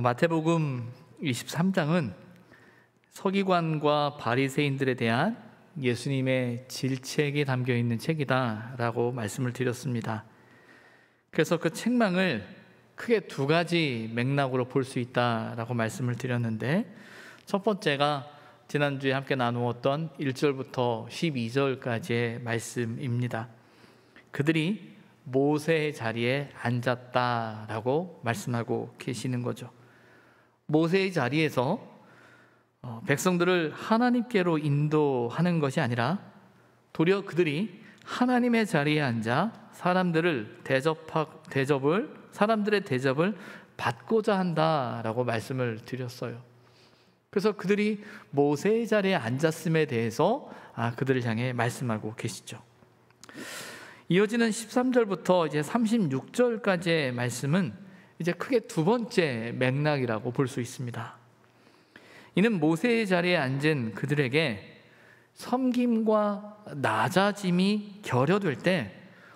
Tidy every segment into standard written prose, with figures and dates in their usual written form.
마태복음 23장은 서기관과 바리새인들에 대한 예수님의 질책이 담겨 있는 책이다라고 말씀을 드렸습니다. 그래서 그 책망을 크게 두 가지 맥락으로 볼 수 있다라고 말씀을 드렸는데, 첫 번째가 지난주에 함께 나누었던 1절부터 12절까지의 말씀입니다. 그들이 모세의 자리에 앉았다라고 말씀하고 계시는 거죠. 모세의 자리에서 백성들을 하나님께로 인도하는 것이 아니라 도리어 그들이 하나님의 자리에 앉아 사람들의 대접을 받고자 한다라고 말씀을 드렸어요. 그래서 그들이 모세의 자리에 앉았음에 대해서 그들을 향해 말씀하고 계시죠. 이어지는 13절부터 이제 36절까지의 말씀은 이제 크게 두 번째 맥락이라고 볼 수 있습니다. 이는 모세의 자리에 앉은 그들에게 섬김과 낮아짐이 결여될 때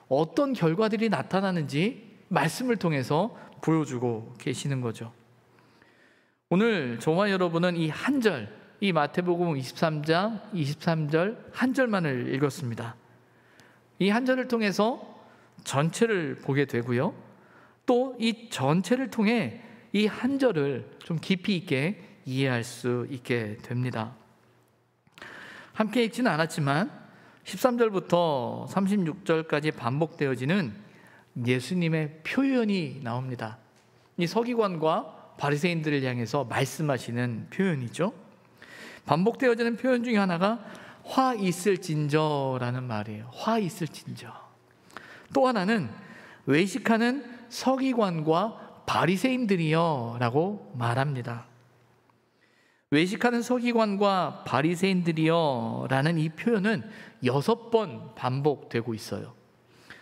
어떤 결과들이 나타나는지 말씀을 통해서 보여주고 계시는 거죠. 오늘 저와 여러분은 이 한 절, 이 마태복음 23장 23절 한 절만을 읽었습니다. 이 한 절을 통해서 전체를 보게 되고요, 또 이 전체를 통해 이 한 절을 좀 깊이 있게 이해할 수 있게 됩니다. 함께 읽지는 않았지만 13절부터 36절까지 반복되어지는 예수님의 표현이 나옵니다. 이 서기관과 바리새인들을 향해서 말씀하시는 표현이죠. 반복되어지는 표현 중에 하나가 화 있을진저라는 말이에요. 화 있을진저. 또 하나는 외식하는 서기관과 바리새인들이여 라고 말합니다. 외식하는 서기관과 바리새인들이여 라는 이 표현은 6번 반복되고 있어요.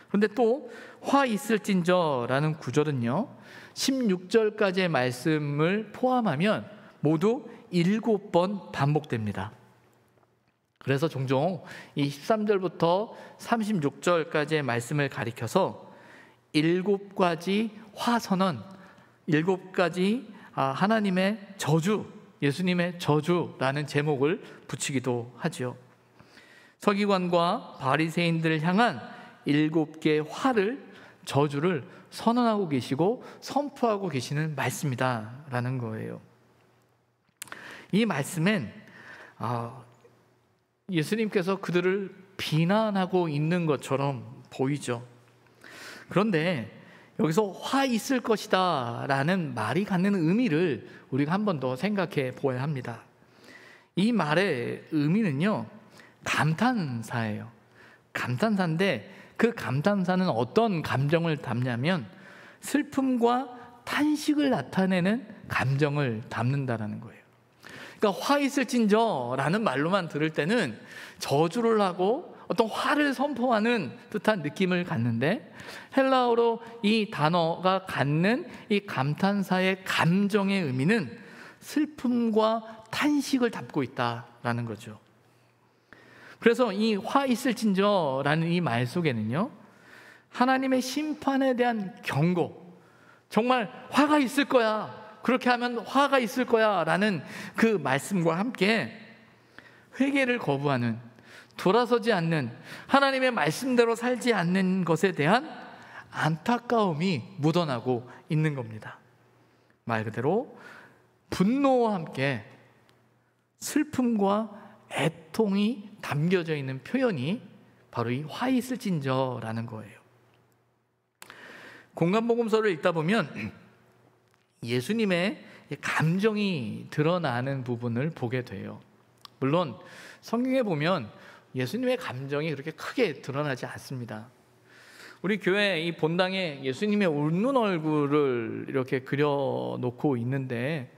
그런데 또 화 있을진저 라는 구절은요 16절까지의 말씀을 포함하면 모두 7번 반복됩니다. 그래서 종종 이 13절부터 36절까지의 말씀을 가리켜서 7가지 화선언, 7가지 하나님의 저주, 예수님의 저주라는 제목을 붙이기도 하죠. 서기관과 바리새인들을 향한 7개의 화를, 저주를 선언하고 계시고 선포하고 계시는 말씀이다라는 거예요. 이 말씀엔 예수님께서 그들을 비난하고 있는 것처럼 보이죠. 그런데 여기서 화 있을 것이다 라는 말이 갖는 의미를 우리가 한 번 더 생각해 보아야 합니다. 이 말의 의미는요 감탄사예요. 감탄사인데 그 감탄사는 어떤 감정을 담냐면 슬픔과 탄식을 나타내는 감정을 담는다라는 거예요. 그러니까 화 있을진저 라는 말로만 들을 때는 저주를 하고 어떤 화를 선포하는 듯한 느낌을 갖는데, 헬라어로 이 단어가 갖는 이 감탄사의 감정의 의미는 슬픔과 탄식을 담고 있다라는 거죠. 그래서 이 화 있을진저 라는 이 말 속에는요 하나님의 심판에 대한 경고, 정말 화가 있을 거야, 그렇게 하면 화가 있을 거야 라는 그 말씀과 함께 회개를 거부하는, 돌아서지 않는, 하나님의 말씀대로 살지 않는 것에 대한 안타까움이 묻어나고 있는 겁니다. 말 그대로 분노와 함께 슬픔과 애통이 담겨져 있는 표현이 바로 이 화 있을진저라는 거예요. 공간복음서를 읽다 보면 예수님의 감정이 드러나는 부분을 보게 돼요. 물론 성경에 보면 예수님의 감정이 그렇게 크게 드러나지 않습니다. 우리 교회 이 본당에 예수님의 웃는 얼굴을 이렇게 그려놓고 있는데,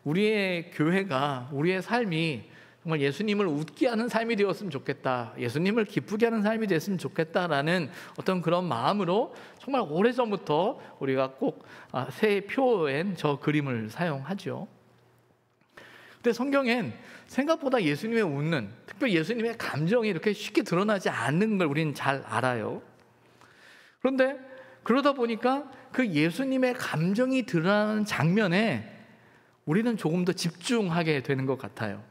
우리의 교회가, 우리의 삶이 정말 예수님을 웃게 하는 삶이 되었으면 좋겠다, 예수님을 기쁘게 하는 삶이 됐으면 좋겠다라는 어떤 그런 마음으로 정말 오래전부터 우리가 꼭 새 표엔 저 그림을 사용하죠. 근데 성경엔 생각보다 예수님의 웃는, 특별히 예수님의 감정이 이렇게 쉽게 드러나지 않는 걸 우리는 잘 알아요. 그런데 그러다 보니까 그 예수님의 감정이 드러나는 장면에 우리는 조금 더 집중하게 되는 것 같아요.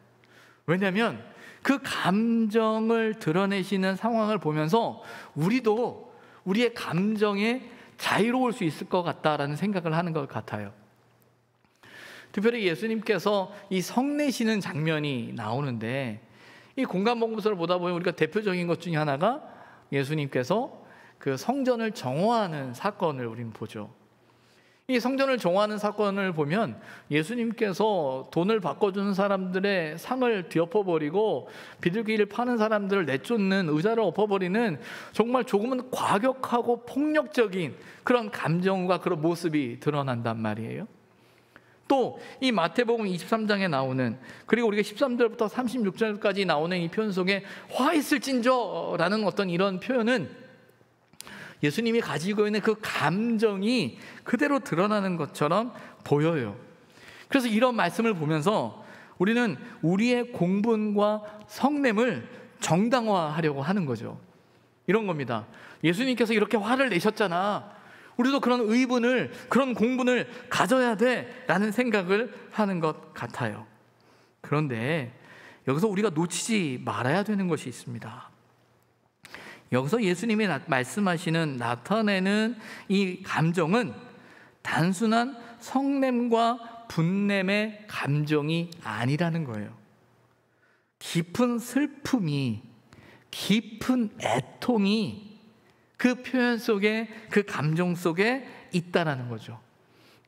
왜냐하면 그 감정을 드러내시는 상황을 보면서 우리도 우리의 감정에 자유로울 수 있을 것 같다라는 생각을 하는 것 같아요. 특별히 예수님께서 이 성내시는 장면이 나오는데, 이 공간복음서를 보다 보면 우리가 대표적인 것 중에 하나가 예수님께서 그 성전을 정화하는 사건을 우리는 보죠. 이 성전을 정화하는 사건을 보면 예수님께서 돈을 바꿔주는 사람들의 상을 뒤엎어버리고 비둘기를 파는 사람들을 내쫓는, 의자를 엎어버리는 정말 조금은 과격하고 폭력적인 그런 감정과 그런 모습이 드러난단 말이에요. 또 이 마태복음 23장에 나오는, 그리고 우리가 13절부터 36절까지 나오는 이 표현 속에 화 있을진저라는 어떤 이런 표현은 예수님이 가지고 있는 그 감정이 그대로 드러나는 것처럼 보여요. 그래서 이런 말씀을 보면서 우리는 우리의 공분과 성냄을 정당화하려고 하는 거죠. 이런 겁니다. 예수님께서 이렇게 화를 내셨잖아, 우리도 그런 의분을, 그런 공분을 가져야 돼 라는 생각을 하는 것 같아요. 그런데 여기서 우리가 놓치지 말아야 되는 것이 있습니다. 여기서 예수님이 말씀하시는, 나타내는 이 감정은 단순한 성냄과 분냄의 감정이 아니라는 거예요. 깊은 슬픔이, 깊은 애통이 그 표현 속에, 그 감정 속에 있다라는 거죠.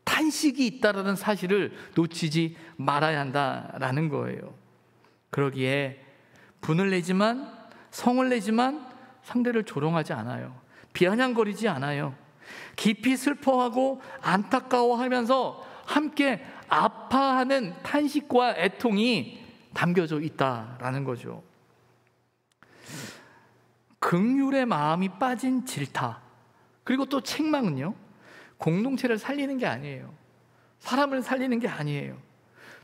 탄식이 있다라는 사실을 놓치지 말아야 한다라는 거예요. 그러기에 분을 내지만, 성을 내지만 상대를 조롱하지 않아요. 비아냥거리지 않아요. 깊이 슬퍼하고 안타까워하면서 함께 아파하는 탄식과 애통이 담겨져 있다라는 거죠. 긍휼의 마음이 빠진 질타, 그리고 또 책망은요, 공동체를 살리는 게 아니에요. 사람을 살리는 게 아니에요.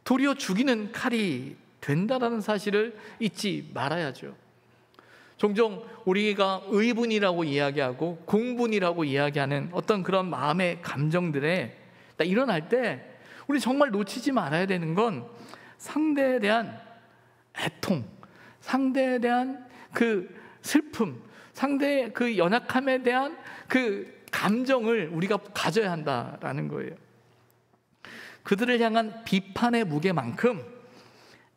도리어 죽이는 칼이 된다라는 사실을 잊지 말아야죠. 종종 우리가 의분이라고 이야기하고 공분이라고 이야기하는 어떤 그런 마음의 감정들에 일어날 때 우리 정말 놓치지 말아야 되는 건 상대에 대한 애통, 상대에 대한 그 슬픔, 상대의 그 연약함에 대한 그 감정을 우리가 가져야 한다라는 거예요. 그들을 향한 비판의 무게만큼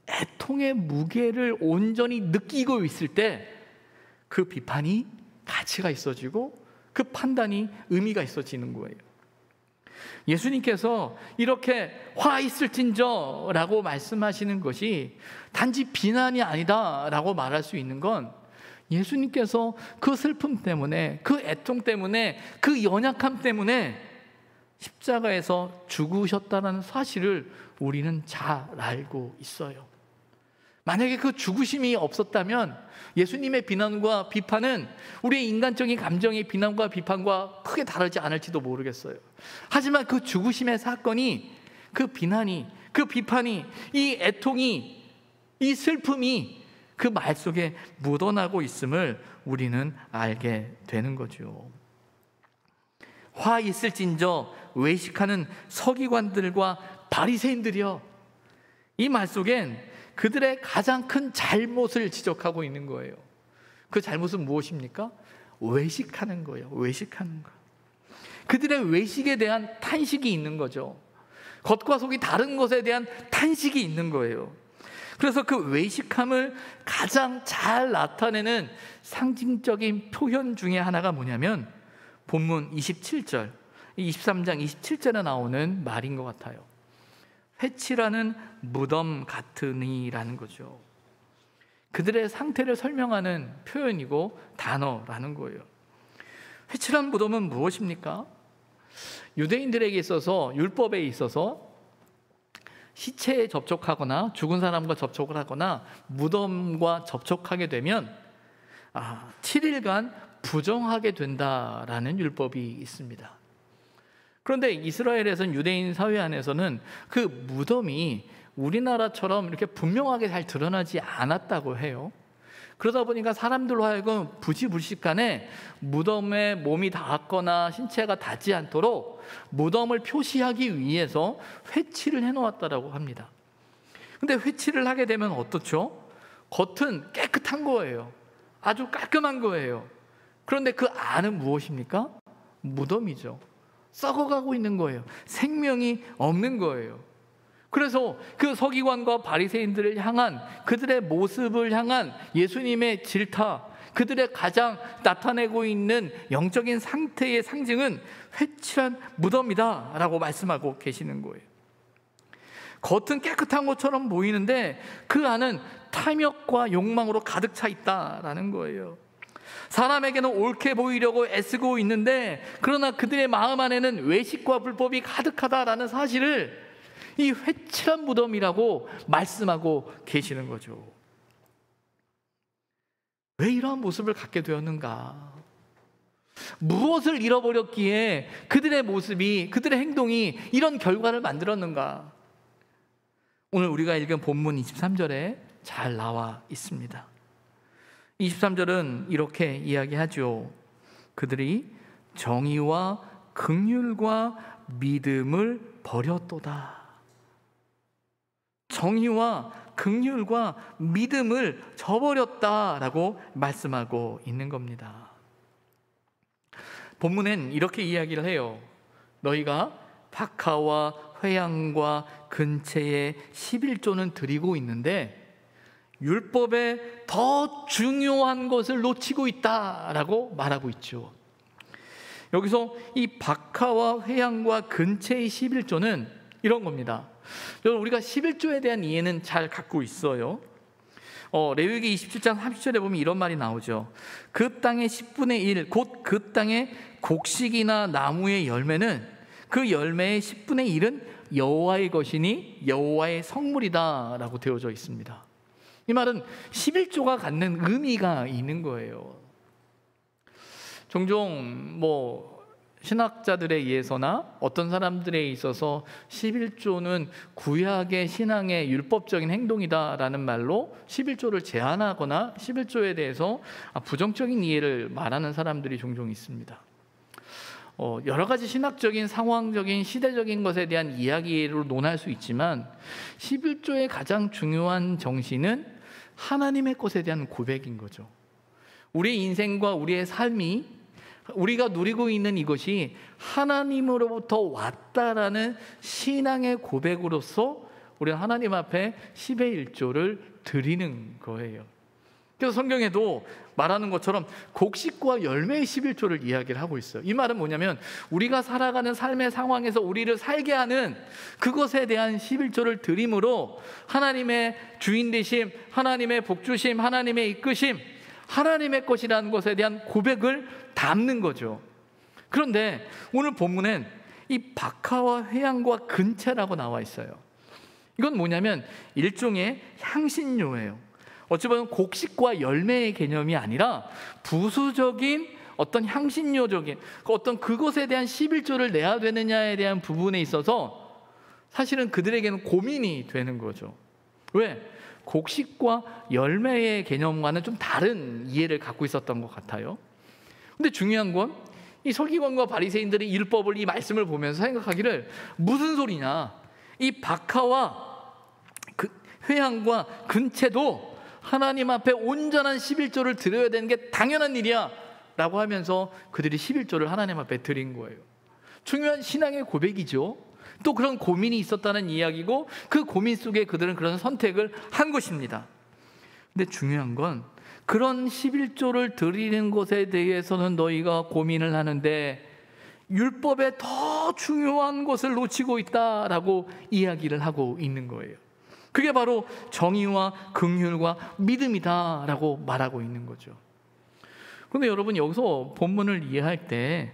애통의 무게를 온전히 느끼고 있을 때 그 비판이 가치가 있어지고 그 판단이 의미가 있어지는 거예요. 예수님께서 이렇게 화 있을진저 라고 말씀하시는 것이 단지 비난이 아니다 라고 말할 수 있는 건, 예수님께서 그 슬픔 때문에, 그 애통 때문에, 그 연약함 때문에 십자가에서 죽으셨다는 사실을 우리는 잘 알고 있어요. 만약에 그 죽으심이 없었다면 예수님의 비난과 비판은 우리의 인간적인 감정의 비난과 비판과 크게 다르지 않을지도 모르겠어요. 하지만 그 죽으심의 사건이, 그 비난이, 그 비판이, 이 애통이, 이 슬픔이 그 말 속에 묻어나고 있음을 우리는 알게 되는 거죠. 화 있을진저 외식하는 서기관들과 바리새인들이여, 이 말 속엔 그들의 가장 큰 잘못을 지적하고 있는 거예요. 그 잘못은 무엇입니까? 외식하는 거예요. 외식하는 거. 그들의 외식에 대한 탄식이 있는 거죠. 겉과 속이 다른 것에 대한 탄식이 있는 거예요. 그래서 그 외식함을 가장 잘 나타내는 상징적인 표현 중에 하나가 뭐냐면 본문 27절, 23장 27절에 나오는 말인 것 같아요. 회칠하는 무덤 같으니라는 거죠. 그들의 상태를 설명하는 표현이고 단어라는 거예요. 회칠한 무덤은 무엇입니까? 유대인들에게 있어서, 율법에 있어서 시체에 접촉하거나 죽은 사람과 접촉을 하거나 무덤과 접촉하게 되면 7일간 부정하게 된다라는 율법이 있습니다. 그런데 이스라엘에서는, 유대인 사회 안에서는 그 무덤이 우리나라처럼 이렇게 분명하게 잘 드러나지 않았다고 해요. 그러다 보니까 사람들로 하여금 부지불식간에 무덤에 몸이 닿았거나 신체가 닿지 않도록 무덤을 표시하기 위해서 회치를 해놓았다라고 합니다. 근데 회치를 하게 되면 어떻죠? 겉은 깨끗한 거예요. 아주 깔끔한 거예요. 그런데 그 안은 무엇입니까? 무덤이죠. 썩어가고 있는 거예요. 생명이 없는 거예요. 그래서 그 서기관과 바리새인들을 향한, 그들의 모습을 향한 예수님의 질타, 그들의 가장 나타내고 있는 영적인 상태의 상징은 회칠한 무덤이다 라고 말씀하고 계시는 거예요. 겉은 깨끗한 것처럼 보이는데 그 안은 탐욕과 욕망으로 가득 차 있다라는 거예요. 사람에게는 옳게 보이려고 애쓰고 있는데 그러나 그들의 마음 안에는 외식과 불법이 가득하다라는 사실을 이 회칠한 무덤이라고 말씀하고 계시는 거죠. 왜 이러한 모습을 갖게 되었는가? 무엇을 잃어버렸기에 그들의 모습이, 그들의 행동이 이런 결과를 만들었는가? 오늘 우리가 읽은 본문 23절에 잘 나와 있습니다. 23절은 이렇게 이야기하죠. 그들이 정의와 긍휼과 믿음을 버렸도다. 정의와 긍휼과 믿음을 저버렸다라고 말씀하고 있는 겁니다. 본문엔 이렇게 이야기를 해요. 너희가 박하와 회양과 근체에 11조는 드리고 있는데 율법에 더 중요한 것을 놓치고 있다라고 말하고 있죠. 여기서 이 박하와 회양과 근체의 11조는 이런 겁니다. 여러분, 우리가 11조에 대한 이해는 잘 갖고 있어요. 레위기 27장 30절에 보면 이런 말이 나오죠. 그 땅의 10분의 1, 곧 그 땅의 곡식이나 나무의 열매는 그 열매의 10분의 1은 여호와의 것이니 여호와의 성물이다 라고 되어져 있습니다. 이 말은 11조가 갖는 의미가 있는 거예요. 종종 신학자들에 의해서나 어떤 사람들에 있어서 11조는 구약의 신앙의 율법적인 행동이다라는 말로 11조를 제한하거나 11조에 대해서 부정적인 이해를 말하는 사람들이 종종 있습니다. 여러 가지 신학적인, 상황적인, 시대적인 것에 대한 이야기로 논할 수 있지만 11조의 가장 중요한 정신은 하나님의 것에 대한 고백인 거죠. 우리 인생과 우리의 삶이, 우리가 누리고 있는 이것이 하나님으로부터 왔다라는 신앙의 고백으로서 우리는 하나님 앞에 10의 1조를 드리는 거예요. 그래서 성경에도 말하는 것처럼 곡식과 열매의 11조를 이야기를 하고 있어요. 이 말은 뭐냐면 우리가 살아가는 삶의 상황에서 우리를 살게 하는 그것에 대한 11조를 드림으로 하나님의 주인 되심, 하나님의 복주심, 하나님의 이끄심, 하나님의 것이라는 것에 대한 고백을 담는 거죠. 그런데 오늘 본문엔 이 박하와 회양과 근체라고 나와 있어요. 이건 뭐냐면 일종의 향신료예요. 어찌 보면 곡식과 열매의 개념이 아니라 부수적인 어떤 향신료적인 어떤 그것에 대한 11조를 내야 되느냐에 대한 부분에 있어서 사실은 그들에게는 고민이 되는 거죠. 왜? 곡식과 열매의 개념과는 좀 다른 이해를 갖고 있었던 것 같아요. 근데 중요한 건 이 서기관과 바리새인들이 율법을, 이 말씀을 보면서 생각하기를 무슨 소리냐, 이 박하와 회양과 근체도 하나님 앞에 온전한 11조를 드려야 되는 게 당연한 일이야 라고 하면서 그들이 11조를 하나님 앞에 드린 거예요. 중요한 신앙의 고백이죠. 또 그런 고민이 있었다는 이야기고 그 고민 속에 그들은 그런 선택을 한 것입니다. 근데 중요한 건 그런 11조를 드리는 것에 대해서는 너희가 고민을 하는데 율법에 더 중요한 것을 놓치고 있다라고 이야기를 하고 있는 거예요. 그게 바로 정의와 긍휼과 믿음이다라고 말하고 있는 거죠. 그런데 여러분, 여기서 본문을 이해할 때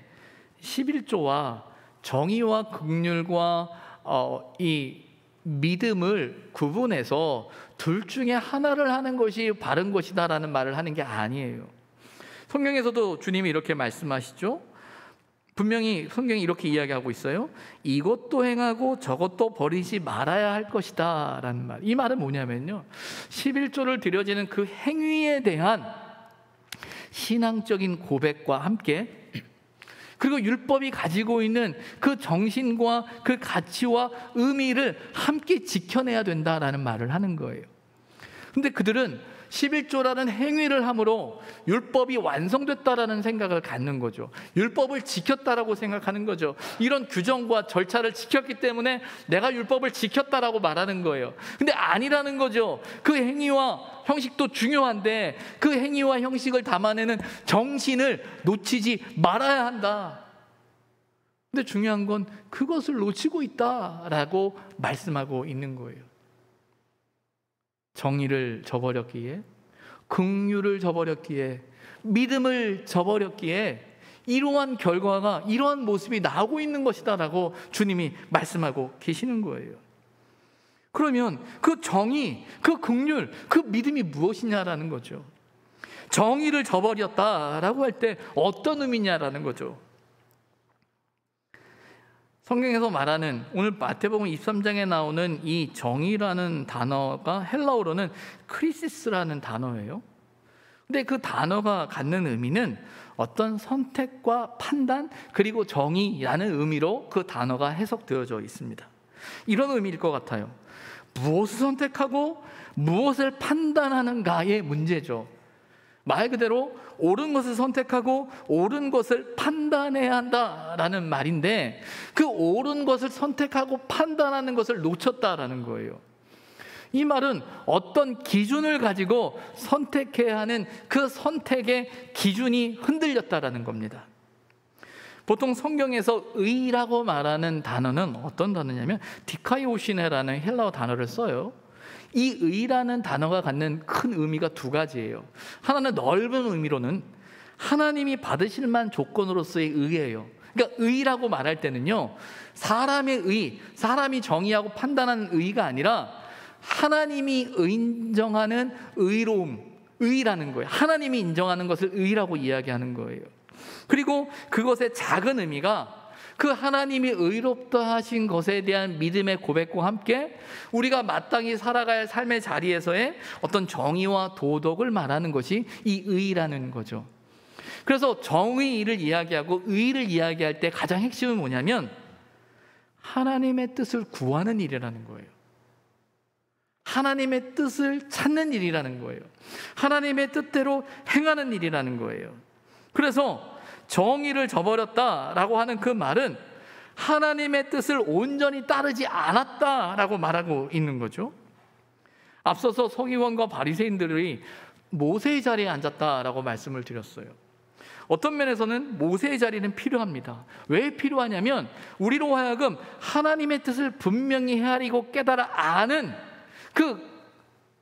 11조와 정의와 긍휼과 이 믿음을 구분해서 둘 중에 하나를 하는 것이 바른 것이다라는 말을 하는 게 아니에요. 성경에서도 주님이 이렇게 말씀하시죠. 분명히 성경이 이렇게 이야기하고 있어요. 이것도 행하고 저것도 버리지 말아야 할 것이다 라는 말. 이 말은 뭐냐면요, 11조를 드려지는 그 행위에 대한 신앙적인 고백과 함께, 그리고 율법이 가지고 있는 그 정신과 그 가치와 의미를 함께 지켜내야 된다라는 말을 하는 거예요. 근데 그들은 11조라는 행위를 함으로 율법이 완성됐다라는 생각을 갖는 거죠. 율법을 지켰다라고 생각하는 거죠. 이런 규정과 절차를 지켰기 때문에 내가 율법을 지켰다라고 말하는 거예요. 근데 아니라는 거죠. 그 행위와 형식도 중요한데 그 행위와 형식을 담아내는 정신을 놓치지 말아야 한다. 근데 중요한 건 그것을 놓치고 있다라고 말씀하고 있는 거예요. 정의를 저버렸기에, 긍휼을 저버렸기에, 믿음을 저버렸기에 이러한 결과가, 이러한 모습이 나오고 있는 것이다라고 주님이 말씀하고 계시는 거예요. 그러면 그 정의, 그 긍휼, 그 믿음이 무엇이냐라는 거죠. 정의를 저버렸다라고 할 때 어떤 의미냐라는 거죠. 성경에서 말하는, 오늘 마태복음 23장에 나오는 이 정의라는 단어가 헬라어로는 크리시스라는 단어예요. 근데 그 단어가 갖는 의미는 어떤 선택과 판단, 그리고 정의라는 의미로 그 단어가 해석되어져 있습니다. 이런 의미일 것 같아요. 무엇을 선택하고 무엇을 판단하는가의 문제죠. 말 그대로 옳은 것을 선택하고 옳은 것을 판단해야 한다라는 말인데, 그 옳은 것을 선택하고 판단하는 것을 놓쳤다라는 거예요. 이 말은 어떤 기준을 가지고 선택해야 하는 그 선택의 기준이 흔들렸다라는 겁니다. 보통 성경에서 의라고 말하는 단어는 어떤 단어냐면 디카이오시네라는 헬라어 단어를 써요. 이 의라는 단어가 갖는 큰 의미가 두 가지예요. 하나는 넓은 의미로는 하나님이 받으실 만한 조건으로서의 의예요. 그러니까 의라고 말할 때는요, 사람의 의, 사람이 정의하고 판단하는 의가 아니라 하나님이 인정하는 의로움, 의라는 거예요. 하나님이 인정하는 것을 의라고 이야기하는 거예요. 그리고 그것의 작은 의미가 그 하나님이 의롭다 하신 것에 대한 믿음의 고백과 함께 우리가 마땅히 살아갈 삶의 자리에서의 어떤 정의와 도덕을 말하는 것이 이 의라는 거죠. 그래서 정의를 이야기하고 의를 이야기할 때 가장 핵심은 뭐냐면 하나님의 뜻을 구하는 일이라는 거예요. 하나님의 뜻을 찾는 일이라는 거예요. 하나님의 뜻대로 행하는 일이라는 거예요. 그래서 정의를 저버렸다라고 하는 그 말은 하나님의 뜻을 온전히 따르지 않았다라고 말하고 있는 거죠. 앞서서 서기관과 바리새인들이 모세의 자리에 앉았다라고 말씀을 드렸어요. 어떤 면에서는 모세의 자리는 필요합니다. 왜 필요하냐면 우리로 하여금 하나님의 뜻을 분명히 헤아리고 깨달아 아는 그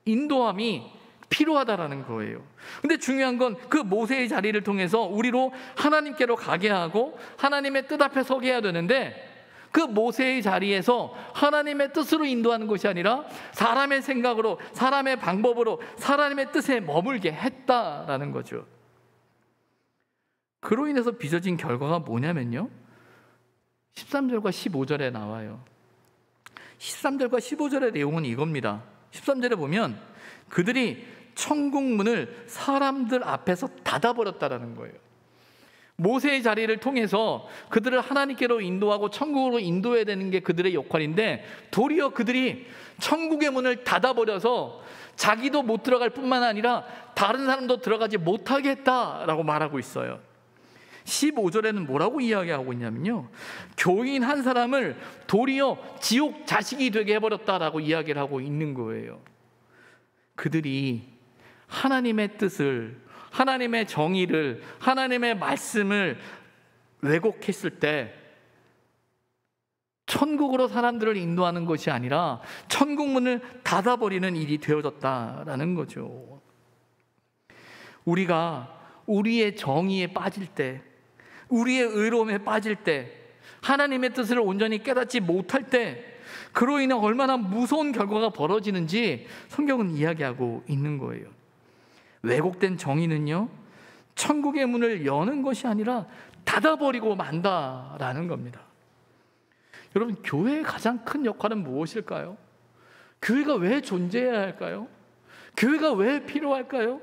인도함이 필요하다라는 거예요. 근데 중요한 건 그 모세의 자리를 통해서 우리로 하나님께로 가게 하고 하나님의 뜻 앞에 서게 해야 되는데, 그 모세의 자리에서 하나님의 뜻으로 인도하는 것이 아니라 사람의 생각으로, 사람의 방법으로, 사람의 뜻에 머물게 했다라는 거죠. 그로 인해서 빚어진 결과가 뭐냐면요, 13절과 15절에 나와요. 13절과 15절의 내용은 이겁니다. 13절에 보면 그들이 천국 문을 사람들 앞에서 닫아버렸다라는 거예요. 모세의 자리를 통해서 그들을 하나님께로 인도하고 천국으로 인도해야 되는 게 그들의 역할인데, 도리어 그들이 천국의 문을 닫아버려서 자기도 못 들어갈 뿐만 아니라 다른 사람도 들어가지 못하게 했다라고 말하고 있어요. 15절에는 뭐라고 이야기하고 있냐면요, 교인 한 사람을 도리어 지옥 자식이 되게 해버렸다라고 이야기를 하고 있는 거예요. 그들이 하나님의 뜻을, 하나님의 정의를, 하나님의 말씀을 왜곡했을 때 천국으로 사람들을 인도하는 것이 아니라 천국 문을 닫아버리는 일이 되어졌다라는 거죠. 우리가 우리의 정의에 빠질 때, 우리의 의로움에 빠질 때, 하나님의 뜻을 온전히 깨닫지 못할 때 그로 인해 얼마나 무서운 결과가 벌어지는지 성경은 이야기하고 있는 거예요. 왜곡된 정의는요, 천국의 문을 여는 것이 아니라 닫아버리고 만다라는 겁니다. 여러분, 교회의 가장 큰 역할은 무엇일까요? 교회가 왜 존재해야 할까요? 교회가 왜 필요할까요?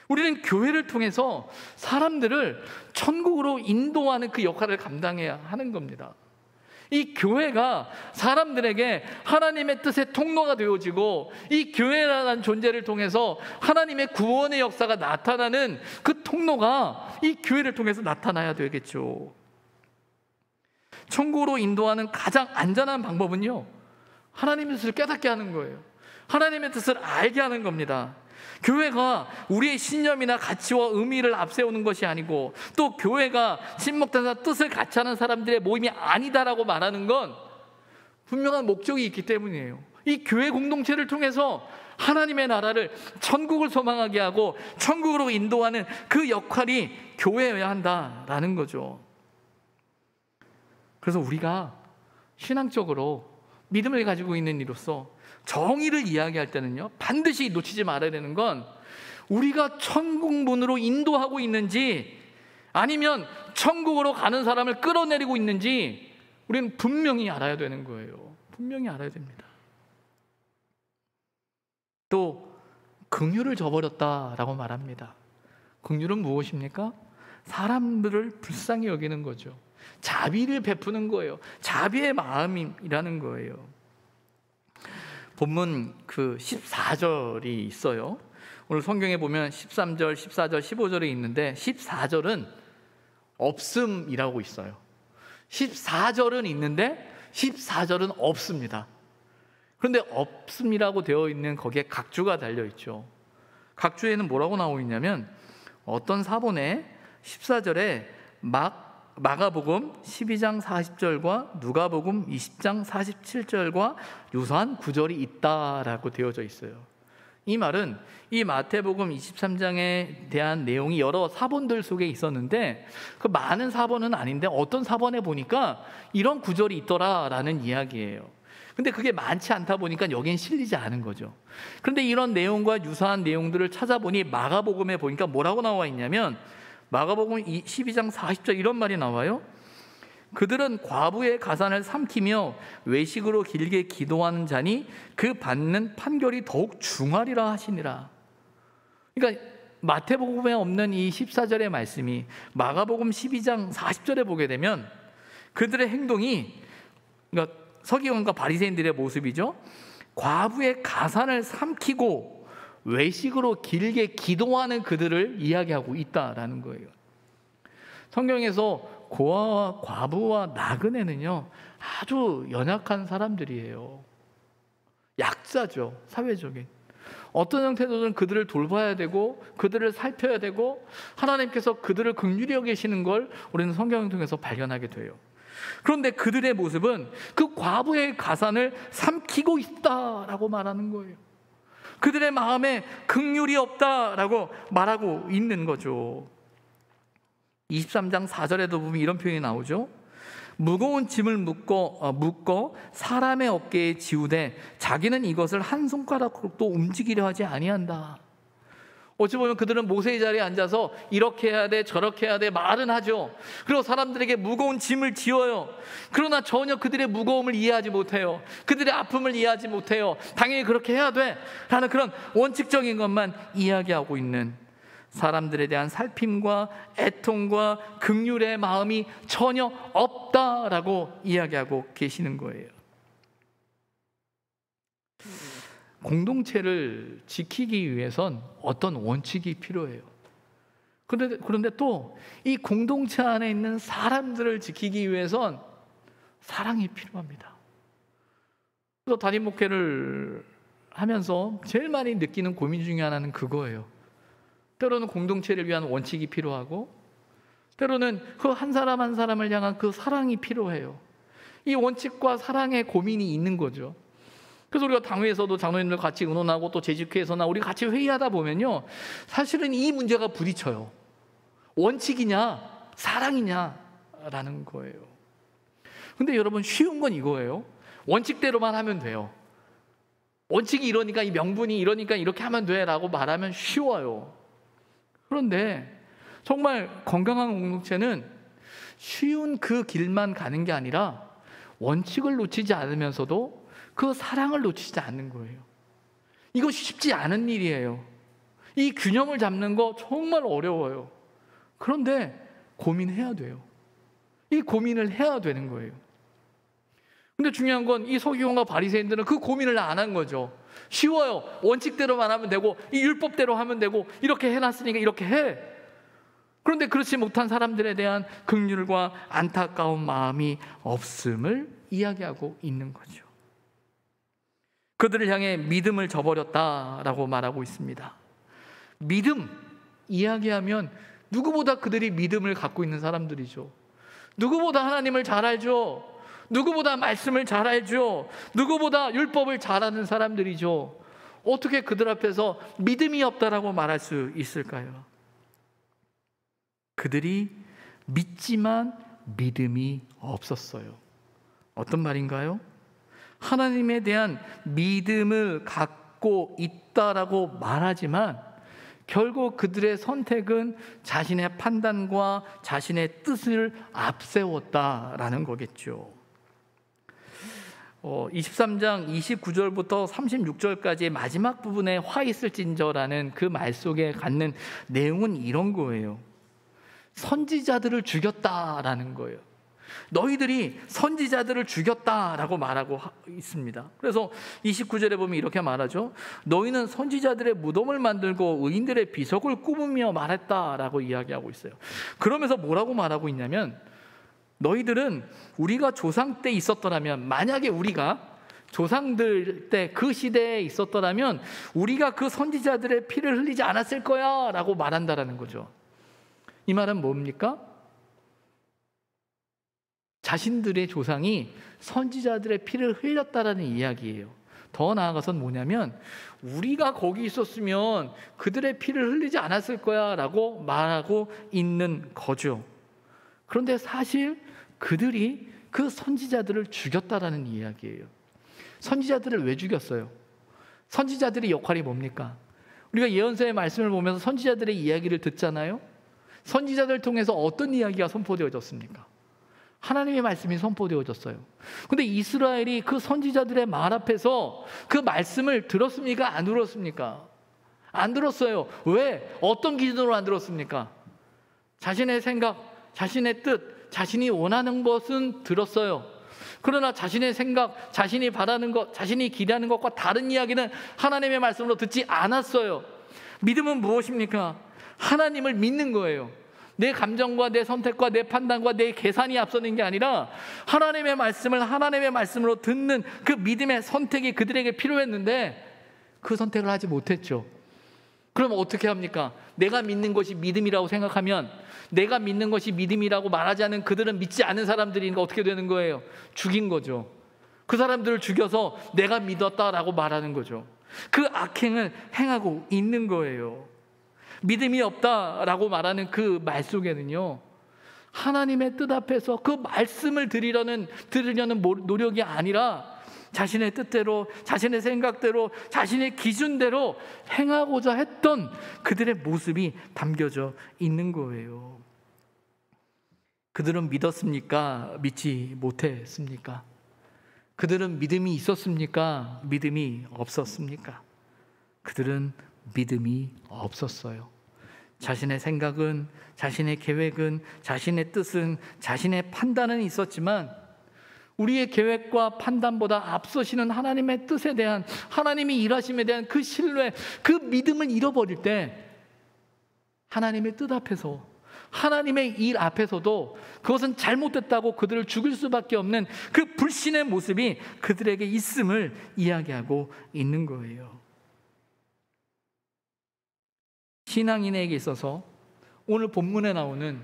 우리는 교회를 통해서 사람들을 천국으로 인도하는 그 역할을 감당해야 하는 겁니다. 이 교회가 사람들에게 하나님의 뜻의 통로가 되어지고, 이 교회라는 존재를 통해서 하나님의 구원의 역사가 나타나는 그 통로가 이 교회를 통해서 나타나야 되겠죠. 천국으로 인도하는 가장 안전한 방법은요, 하나님의 뜻을 깨닫게 하는 거예요. 하나님의 뜻을 알게 하는 겁니다. 교회가 우리의 신념이나 가치와 의미를 앞세우는 것이 아니고, 또 교회가 신목단사 뜻을 같이 하는 사람들의 모임이 아니다라고 말하는 건 분명한 목적이 있기 때문이에요. 이 교회 공동체를 통해서 하나님의 나라를, 천국을 소망하게 하고 천국으로 인도하는 그 역할이 교회여야 한다라는 거죠. 그래서 우리가 신앙적으로 믿음을 가지고 있는 이로서 정의를 이야기할 때는요, 반드시 놓치지 말아야 되는 건 우리가 천국 문으로 인도하고 있는지, 아니면 천국으로 가는 사람을 끌어내리고 있는지 우리는 분명히 알아야 되는 거예요. 분명히 알아야 됩니다. 또 긍휼을 저버렸다라고 말합니다. 긍휼은 무엇입니까? 사람들을 불쌍히 여기는 거죠. 자비를 베푸는 거예요. 자비의 마음이라는 거예요. 본문 그 14절이 있어요. 오늘 성경에 보면 13절, 14절, 15절이 있는데 14절은 없음이라고 있어요. 14절은 있는데 14절은 없습니다. 그런데 없음이라고 되어 있는 거기에 각주가 달려 있죠. 각주에는 뭐라고 나오고 있냐면, 어떤 사본에 14절에 마가복음 12장 40절과 누가복음 20장 47절과 유사한 구절이 있다라고 되어져 있어요. 이 말은 이 마태복음 23장에 대한 내용이 여러 사본들 속에 있었는데, 그 많은 사본은 아닌데 어떤 사본에 보니까 이런 구절이 있더라라는 이야기예요. 근데 그게 많지 않다 보니까 여긴 실리지 않은 거죠. 그런데 이런 내용과 유사한 내용들을 찾아보니 마가복음에 보니까 뭐라고 나와 있냐면, 마가복음 12장 40절 이런 말이 나와요. 그들은 과부의 가산을 삼키며 외식으로 길게 기도하는 자니 그 받는 판결이 더욱 중하리라 하시니라. 그러니까 마태복음에 없는 이 14절의 말씀이 마가복음 12장 40절에 보게 되면, 그들의 행동이, 그러니까 서기관과 바리새인들의 모습이죠. 과부의 가산을 삼키고 외식으로 길게 기도하는 그들을 이야기하고 있다라는 거예요. 성경에서 고아와 과부와 나그네는요, 아주 연약한 사람들이에요. 약자죠. 사회적인 어떤 형태로든 그들을 돌봐야 되고 그들을 살펴야 되고, 하나님께서 그들을 긍휼히 여기시는 걸 우리는 성경을 통해서 발견하게 돼요. 그런데 그들의 모습은 그 과부의 가산을 삼키고 있다라고 말하는 거예요. 그들의 마음에 긍휼이 없다라고 말하고 있는 거죠. 23장 4절에도 보면 이런 표현이 나오죠. 무거운 짐을 묶어 사람의 어깨에 지우되 자기는 이것을 한 손가락으로도 움직이려 하지 아니한다. 어찌 보면 그들은 모세의 자리에 앉아서 이렇게 해야 돼, 저렇게 해야 돼 말은 하죠. 그리고 사람들에게 무거운 짐을 지어요. 그러나 전혀 그들의 무거움을 이해하지 못해요. 그들의 아픔을 이해하지 못해요. 당연히 그렇게 해야 돼 라는 그런 원칙적인 것만 이야기하고 있는, 사람들에 대한 살핌과 애통과 긍휼의 마음이 전혀 없다라고 이야기하고 계시는 거예요. 공동체를 지키기 위해선 어떤 원칙이 필요해요. 그런데 또 이 공동체 안에 있는 사람들을 지키기 위해선 사랑이 필요합니다. 그래서 담임 목회를 하면서 제일 많이 느끼는 고민 중에 하나는 그거예요. 때로는 공동체를 위한 원칙이 필요하고, 때로는 그 한 사람 한 사람을 향한 그 사랑이 필요해요. 이 원칙과 사랑의 고민이 있는 거죠. 그래서 우리가 당회에서도 장로님들 같이 의논하고, 또 재직회에서나 우리 같이 회의하다 보면요, 사실은 이 문제가 부딪혀요. 원칙이냐 사랑이냐라는 거예요. 근데 여러분, 쉬운 건 이거예요. 원칙대로만 하면 돼요. 원칙이 이러니까, 이 명분이 이러니까 이렇게 하면 돼 라고 말하면 쉬워요. 그런데 정말 건강한 공동체는 쉬운 그 길만 가는 게 아니라 원칙을 놓치지 않으면서도 그 사랑을 놓치지 않는 거예요. 이거 쉽지 않은 일이에요. 이 균형을 잡는 거 정말 어려워요. 그런데 고민해야 돼요. 이 고민을 해야 되는 거예요. 근데 중요한 건 이 서기관과 바리새인들은 그 고민을 안 한 거죠. 쉬워요. 원칙대로만 하면 되고 이 율법대로 하면 되고 이렇게 해놨으니까 이렇게 해. 그런데 그렇지 못한 사람들에 대한 긍휼과 안타까운 마음이 없음을 이야기하고 있는 거죠. 그들을 향해 믿음을 저버렸다라고 말하고 있습니다. 믿음 이야기하면 누구보다 그들이 믿음을 갖고 있는 사람들이죠. 누구보다 하나님을 잘 알죠. 누구보다 말씀을 잘 알죠. 누구보다 율법을 잘 아는 사람들이죠. 어떻게 그들 앞에서 믿음이 없다라고 말할 수 있을까요? 그들이 믿지만 믿음이 없었어요. 어떤 말인가요? 하나님에 대한 믿음을 갖고 있다라고 말하지만 결국 그들의 선택은 자신의 판단과 자신의 뜻을 앞세웠다라는 거겠죠. 23장 29절부터 36절까지의 마지막 부분에 화 있을진저라는 그 말 속에 갖는 내용은 이런 거예요. 선지자들을 죽였다라는 거예요. 너희들이 선지자들을 죽였다라고 말하고 있습니다. 그래서 29절에 보면 이렇게 말하죠. 너희는 선지자들의 무덤을 만들고 의인들의 비석을 꾸미며 말했다라고 이야기하고 있어요. 그러면서 뭐라고 말하고 있냐면 너희들은 우리가 조상 때 있었더라면, 만약에 우리가 조상들 때 그 시대에 있었더라면 우리가 그 선지자들의 피를 흘리지 않았을 거야 라고 말한다라는 거죠. 이 말은 뭡니까? 자신들의 조상이 선지자들의 피를 흘렸다라는 이야기예요. 더 나아가서는 뭐냐면 우리가 거기 있었으면 그들의 피를 흘리지 않았을 거야 라고 말하고 있는 거죠. 그런데 사실 그들이 그 선지자들을 죽였다라는 이야기예요. 선지자들을 왜 죽였어요? 선지자들의 역할이 뭡니까? 우리가 예언서의 말씀을 보면서 선지자들의 이야기를 듣잖아요. 선지자들을 통해서 어떤 이야기가 선포되어졌습니까? 하나님의 말씀이 선포되어졌어요. 그런데 이스라엘이 그 선지자들의 말 앞에서 그 말씀을 들었습니까? 안 들었습니까? 안 들었어요. 왜? 어떤 기준으로 안 들었습니까? 자신의 생각, 자신의 뜻, 자신이 원하는 것은 들었어요. 그러나 자신의 생각, 자신이 바라는 것, 자신이 기대하는 것과 다른 이야기는 하나님의 말씀으로 듣지 않았어요. 믿음은 무엇입니까? 하나님을 믿는 거예요. 내 감정과 내 선택과 내 판단과 내 계산이 앞서는 게 아니라 하나님의 말씀을 하나님의 말씀으로 듣는 그 믿음의 선택이 그들에게 필요했는데 그 선택을 하지 못했죠. 그럼 어떻게 합니까? 내가 믿는 것이 믿음이라고 생각하면, 내가 믿는 것이 믿음이라고 말하지 않은 그들은 믿지 않은 사람들이니까 어떻게 되는 거예요? 죽인 거죠. 그 사람들을 죽여서 내가 믿었다라고 말하는 거죠. 그 악행을 행하고 있는 거예요. 믿음이 없다라고 말하는 그 말 속에는요, 하나님의 뜻 앞에서 그 말씀을 들으려는 노력이 아니라 자신의 뜻대로, 자신의 생각대로, 자신의 기준대로 행하고자 했던 그들의 모습이 담겨져 있는 거예요. 그들은 믿었습니까? 믿지 못했습니까? 그들은 믿음이 있었습니까? 믿음이 없었습니까? 그들은 믿음이 없었어요. 자신의 생각은, 자신의 계획은, 자신의 뜻은, 자신의 판단은 있었지만 우리의 계획과 판단보다 앞서시는 하나님의 뜻에 대한, 하나님이 일하심에 대한 그 신뢰, 그 믿음을 잃어버릴 때 하나님의 뜻 앞에서, 하나님의 일 앞에서도 그것은 잘못됐다고 그들을 죽일 수밖에 없는 그 불신의 모습이 그들에게 있음을 이야기하고 있는 거예요. 신앙인에게 있어서 오늘 본문에 나오는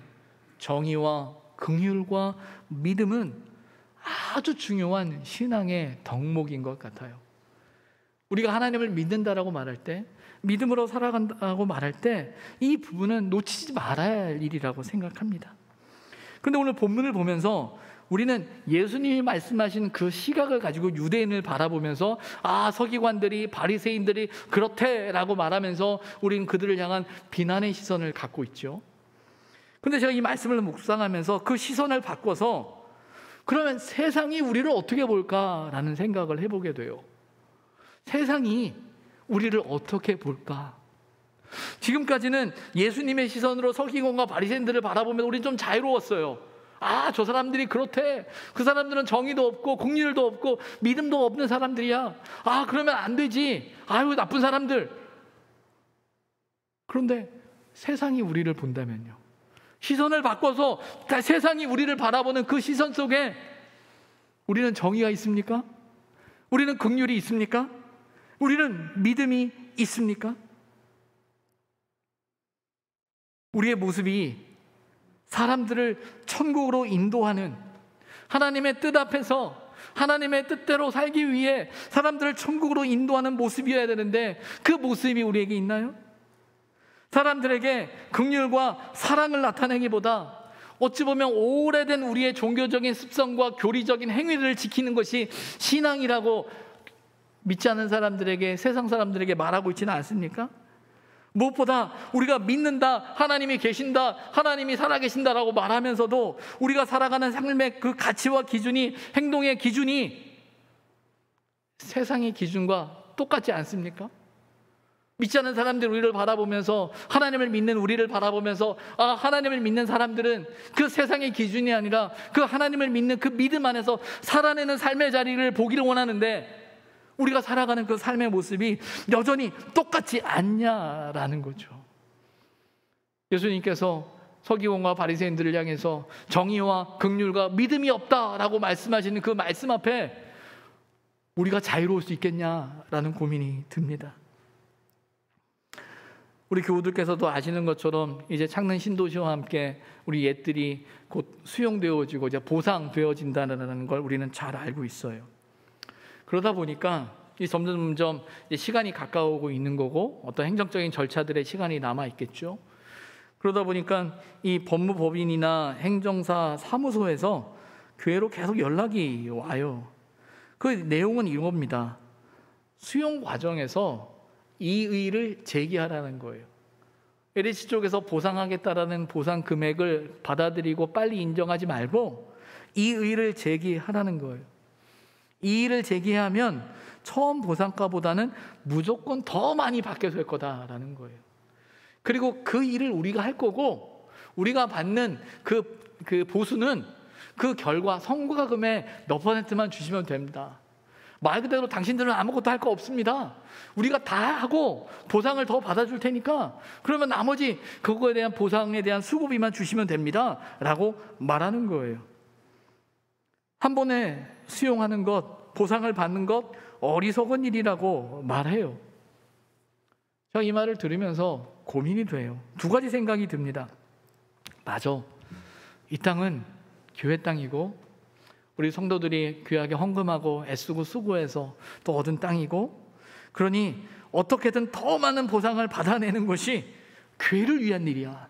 정의와 긍휼과 믿음은 아주 중요한 신앙의 덕목인 것 같아요. 우리가 하나님을 믿는다라고 말할 때, 믿음으로 살아간다고 말할 때 이 부분은 놓치지 말아야 할 일이라고 생각합니다. 그런데 오늘 본문을 보면서 우리는 예수님이 말씀하신 그 시각을 가지고 유대인을 바라보면서 서기관들이, 바리새인들이 그렇대라고 말하면서 우리는 그들을 향한 비난의 시선을 갖고 있죠. 근데 제가 이 말씀을 묵상하면서 그 시선을 바꿔서 그러면 세상이 우리를 어떻게 볼까라는 생각을 해보게 돼요. 세상이 우리를 어떻게 볼까? 지금까지는 예수님의 시선으로 서기관과 바리새인들을 바라보면 우리는 좀 자유로웠어요. 아, 저 사람들이 그렇대. 그 사람들은 정의도 없고 긍휼도 없고 믿음도 없는 사람들이야. 아, 그러면 안 되지. 아유, 나쁜 사람들. 그런데 세상이 우리를 본다면요, 시선을 바꿔서 세상이 우리를 바라보는 그 시선 속에 우리는 정의가 있습니까? 우리는 긍휼이 있습니까? 우리는 믿음이 있습니까? 우리의 모습이 사람들을 천국으로 인도하는, 하나님의 뜻 앞에서 하나님의 뜻대로 살기 위해 사람들을 천국으로 인도하는 모습이어야 되는데 그 모습이 우리에게 있나요? 사람들에게 긍휼과 사랑을 나타내기보다 어찌 보면 오래된 우리의 종교적인 습성과 교리적인 행위를 지키는 것이 신앙이라고 믿지 않는 사람들에게, 세상 사람들에게 말하고 있지는 않습니까? 무엇보다 우리가 믿는다, 하나님이 계신다, 하나님이 살아계신다라고 말하면서도 우리가 살아가는 삶의 그 가치와 기준이, 행동의 기준이 세상의 기준과 똑같지 않습니까? 믿지 않는 사람들 우리를 바라보면서, 하나님을 믿는 우리를 바라보면서, 아, 하나님을 믿는 사람들은 그 세상의 기준이 아니라 그 하나님을 믿는 그 믿음 안에서 살아내는 삶의 자리를 보기를 원하는데 우리가 살아가는 그 삶의 모습이 여전히 똑같지 않냐라는 거죠. 예수님께서 서기관과 바리새인들을 향해서 정의와 긍휼과 믿음이 없다라고 말씀하시는 그 말씀 앞에 우리가 자유로울 수 있겠냐라는 고민이 듭니다. 우리 교우들께서도 아시는 것처럼 이제 창릉 신도시와 함께 우리 옛들이 곧 수용되어지고 이제 보상되어진다는 걸 우리는 잘 알고 있어요. 그러다 보니까 점점 시간이 가까워오고 있는 거고 어떤 행정적인 절차들의 시간이 남아 있겠죠. 그러다 보니까 이 법무법인이나 행정사 사무소에서 교회로 계속 연락이 와요. 그 내용은 이겁니다. 수용 과정에서 이의를 제기하라는 거예요. LH 쪽에서 보상하겠다라는 보상 금액을 받아들이고 빨리 인정하지 말고 이의를 제기하라는 거예요. 이의를 제기하면 처음 보상가보다는 무조건 더 많이 받게 될 거다라는 거예요. 그리고 그 일을 우리가 할 거고 우리가 받는 그 보수는 그 결과 성과금의 몇 %만 주시면 됩니다. 말 그대로 당신들은 아무것도 할 거 없습니다. 우리가 다 하고 보상을 더 받아줄 테니까 그러면 나머지 그거에 대한 보상에 대한 수고비만 주시면 됩니다 라고 말하는 거예요. 한 번에 수용하는 것, 보상을 받는 것 어리석은 일이라고 말해요. 제가 이 말을 들으면서 고민이 돼요. 두 가지 생각이 듭니다. 맞아, 이 땅은 교회 땅이고 우리 성도들이 귀하게 헌금하고 애쓰고 수고해서 또 얻은 땅이고, 그러니 어떻게든 더 많은 보상을 받아내는 것이 교회를 위한 일이야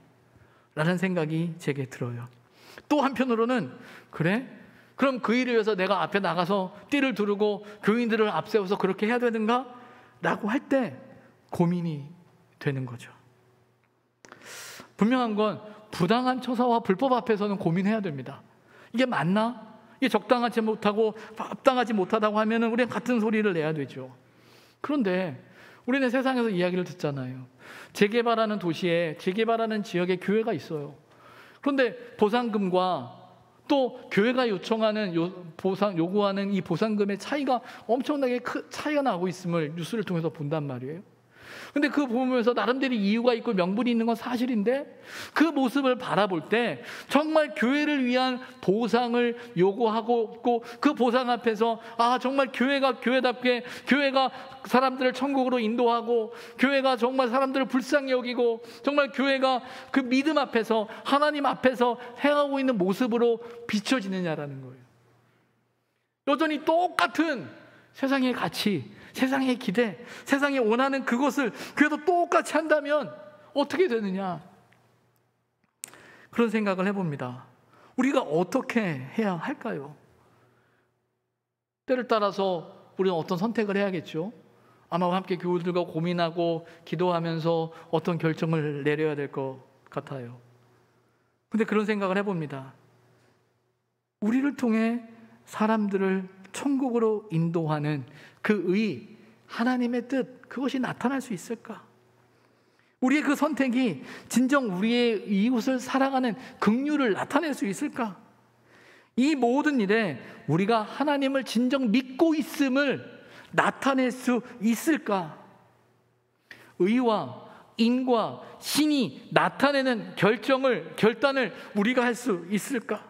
라는 생각이 제게 들어요. 또 한편으로는 그래? 그럼 그 일을 위해서 내가 앞에 나가서 띠를 두르고 교인들을 앞세워서 그렇게 해야 되는가? 라고 할 때 고민이 되는 거죠. 분명한 건 부당한 처사와 불법 앞에서는 고민해야 됩니다. 이게 맞나? 이게 적당하지 못하고 합당하지 못하다고 하면 우리는 같은 소리를 내야 되죠. 그런데 우리는 세상에서 이야기를 듣잖아요. 재개발하는 도시에, 재개발하는 지역에 교회가 있어요. 그런데 보상금과 또 교회가 요청하는 요구하는 이 보상금의 차이가 엄청나게 차이가 나고 있음을 뉴스를 통해서 본단 말이에요. 근데 그 보면서 나름대로 이유가 있고 명분이 있는 건 사실인데 그 모습을 바라볼 때 정말 교회를 위한 보상을 요구하고 있고 그 보상 앞에서 아, 정말 교회가 교회답게, 교회가 사람들을 천국으로 인도하고 교회가 정말 사람들을 불쌍히 여기고 정말 교회가 그 믿음 앞에서 하나님 앞에서 행하고 있는 모습으로 비춰지느냐라는 거예요. 여전히 똑같은 세상의 가치, 세상의 기대, 세상이 원하는 그것을 교회도 똑같이 한다면 어떻게 되느냐, 그런 생각을 해봅니다. 우리가 어떻게 해야 할까요? 때를 따라서 우리는 어떤 선택을 해야겠죠. 아마 함께 교우들과 고민하고 기도하면서 어떤 결정을 내려야 될 것 같아요. 근데 그런 생각을 해봅니다. 우리를 통해 사람들을 천국으로 인도하는 그 의, 하나님의 뜻, 그것이 나타날 수 있을까? 우리의 그 선택이 진정 우리의 이웃을 사랑하는 긍휼을 나타낼 수 있을까? 이 모든 일에 우리가 하나님을 진정 믿고 있음을 나타낼 수 있을까? 의와 인과 신이 나타내는 결단을 우리가 할 수 있을까?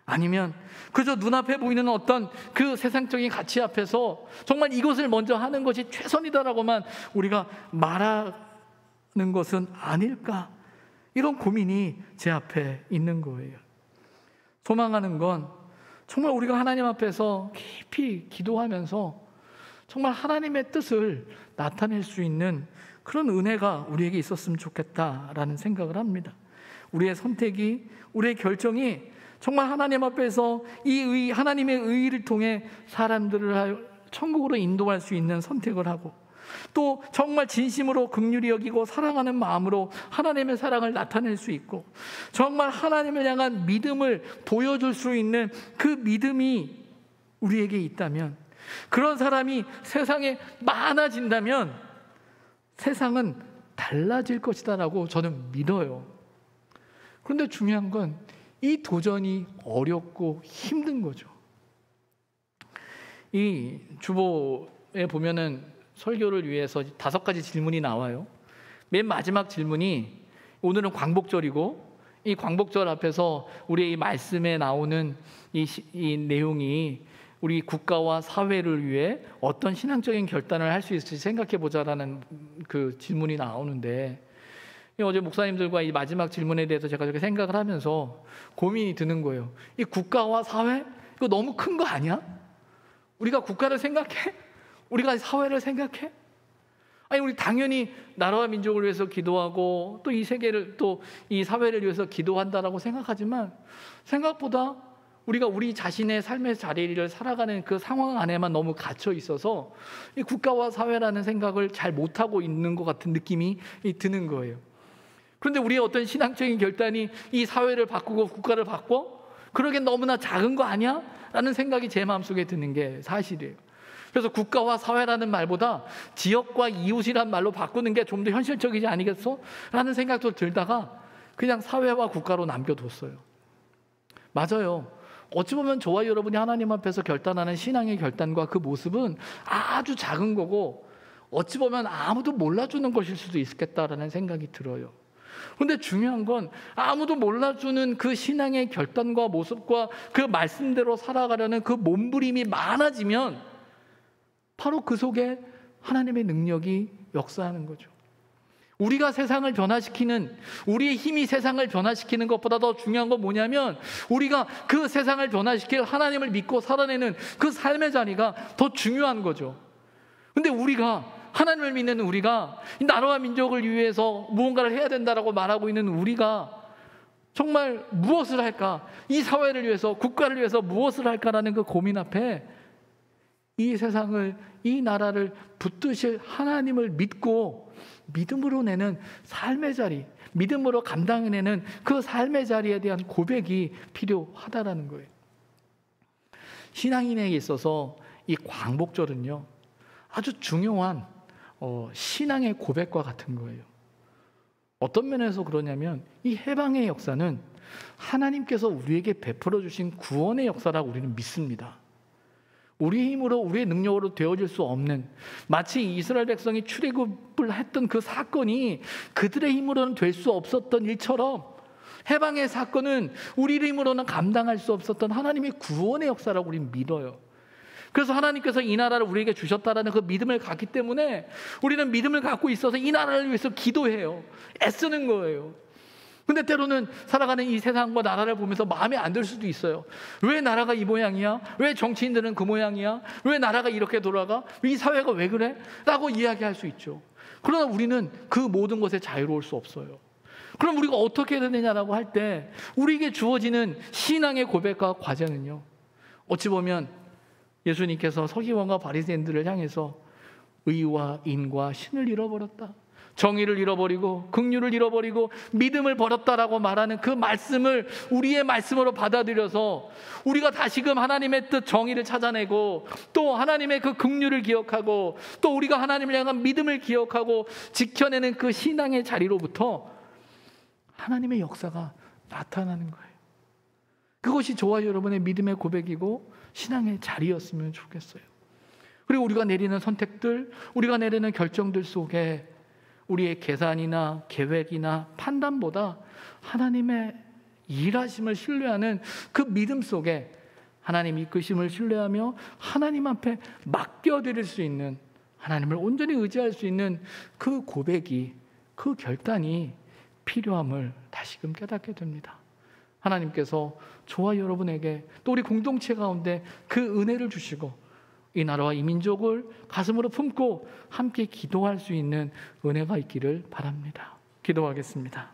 아니면 그저 눈앞에 보이는 어떤 그 세상적인 가치 앞에서 정말 이것을 먼저 하는 것이 최선이다라고만 우리가 말하는 것은 아닐까? 이런 고민이 제 앞에 있는 거예요. 소망하는 건 정말 우리가 하나님 앞에서 깊이 기도하면서 정말 하나님의 뜻을 나타낼 수 있는 그런 은혜가 우리에게 있었으면 좋겠다라는 생각을 합니다. 우리의 선택이, 우리의 결정이 정말 하나님 앞에서 하나님의 의를 통해 사람들을 천국으로 인도할 수 있는 선택을 하고, 또 정말 진심으로 긍휼히 여기고 사랑하는 마음으로 하나님의 사랑을 나타낼 수 있고, 정말 하나님을 향한 믿음을 보여줄 수 있는 그 믿음이 우리에게 있다면, 그런 사람이 세상에 많아진다면 세상은 달라질 것이다라고 저는 믿어요. 그런데 중요한 건 이 도전이 어렵고 힘든 거죠. 이 주보에 보면은 설교를 위해서 5가지 질문이 나와요. 맨 마지막 질문이, 오늘은 광복절이고 이 광복절 앞에서 우리의 이 말씀에 나오는 이 내용이 우리 국가와 사회를 위해 어떤 신앙적인 결단을 할 수 있을지 생각해 보자라는 그 질문이 나오는데, 어제 목사님들과 이 마지막 질문에 대해서 제가 저렇게 생각을 하면서 고민이 드는 거예요. 이 국가와 사회? 이거 너무 큰 거 아니야? 우리가 국가를 생각해? 우리가 사회를 생각해? 아니, 우리 당연히 나라와 민족을 위해서 기도하고 또 이 세계를, 또 이 사회를 위해서 기도한다라고 생각하지만, 생각보다 우리가 우리 자신의 삶의 자리를 살아가는 그 상황 안에만 너무 갇혀 있어서 이 국가와 사회라는 생각을 잘 못하고 있는 것 같은 느낌이 드는 거예요. 그런데 우리의 어떤 신앙적인 결단이 이 사회를 바꾸고 국가를 바꿔? 그러기엔 너무나 작은 거 아니야? 라는 생각이 제 마음속에 드는 게 사실이에요. 그래서 국가와 사회라는 말보다 지역과 이웃이란 말로 바꾸는 게 좀 더 현실적이지 아니겠어? 라는 생각도 들다가 그냥 사회와 국가로 남겨뒀어요. 맞아요. 어찌 보면 저와 여러분이 하나님 앞에서 결단하는 신앙의 결단과 그 모습은 아주 작은 거고, 어찌 보면 아무도 몰라주는 것일 수도 있겠다라는 생각이 들어요. 그런데 중요한 건 아무도 몰라주는 그 신앙의 결단과 모습과 그 말씀대로 살아가려는 그 몸부림이 많아지면 바로 그 속에 하나님의 능력이 역사하는 거죠. 우리가 세상을 변화시키는, 우리의 힘이 세상을 변화시키는 것보다 더 중요한 건 뭐냐면, 우리가 그 세상을 변화시킬 하나님을 믿고 살아내는 그 삶의 자리가 더 중요한 거죠. 근데 우리가, 하나님을 믿는 우리가 이 나라와 민족을 위해서 무언가를 해야 된다라고 말하고 있는 우리가 정말 무엇을 할까? 이 사회를 위해서, 국가를 위해서 무엇을 할까라는 그 고민 앞에 이 세상을, 이 나라를 붙드실 하나님을 믿고 믿음으로 내는 삶의 자리, 믿음으로 감당해내는 그 삶의 자리에 대한 고백이 필요하다라는 거예요. 신앙인에게 있어서 이 광복절은요, 아주 중요한 신앙의 고백과 같은 거예요. 어떤 면에서 그러냐면, 이 해방의 역사는 하나님께서 우리에게 베풀어 주신 구원의 역사라고 우리는 믿습니다. 우리의 힘으로, 우리의 능력으로 되어질 수 없는, 마치 이스라엘 백성이 출애굽을 했던 그 사건이 그들의 힘으로는 될 수 없었던 일처럼, 해방의 사건은 우리 힘으로는 감당할 수 없었던 하나님의 구원의 역사라고 우리는 믿어요. 그래서 하나님께서 이 나라를 우리에게 주셨다라는 그 믿음을 갖기 때문에 우리는 믿음을 갖고 있어서 이 나라를 위해서 기도해요. 애쓰는 거예요. 근데 때로는 살아가는 이 세상과 나라를 보면서 마음에 안 들 수도 있어요. 왜 나라가 이 모양이야? 왜 정치인들은 그 모양이야? 왜 나라가 이렇게 돌아가? 이 사회가 왜 그래? 라고 이야기할 수 있죠. 그러나 우리는 그 모든 것에 자유로울 수 없어야 그럼 우리가 어떻게 해야 되냐라고 할 때 우리에게 주어지는 신앙의 고백과 과제는요, 어찌 보면 예수님께서 서기관과 바리새인들을 향해서 의와 인과 신을 잃어버렸다, 정의를 잃어버리고 긍휼을 잃어버리고 믿음을 버렸다라고 말하는 그 말씀을 우리의 말씀으로 받아들여서 우리가 다시금 하나님의 뜻 정의를 찾아내고 또 하나님의 그 긍휼을 기억하고 또 우리가 하나님을 향한 믿음을 기억하고 지켜내는 그 신앙의 자리로부터 하나님의 역사가 나타나는 거예요. 그것이 저와 여러분의 믿음의 고백이고 신앙의 자리였으면 좋겠어요. 그리고 우리가 내리는 선택들, 우리가 내리는 결정들 속에 우리의 계산이나 계획이나 판단보다 하나님의 일하심을 신뢰하는 그 믿음 속에 하나님 이끄심을 신뢰하며 하나님 앞에 맡겨드릴 수 있는, 하나님을 온전히 의지할 수 있는 그 고백이, 그 결단이 필요함을 다시금 깨닫게 됩니다. 하나님께서 저와 여러분에게 또 우리 공동체 가운데 그 은혜를 주시고 이 나라와 이 민족을 가슴으로 품고 함께 기도할 수 있는 은혜가 있기를 바랍니다. 기도하겠습니다.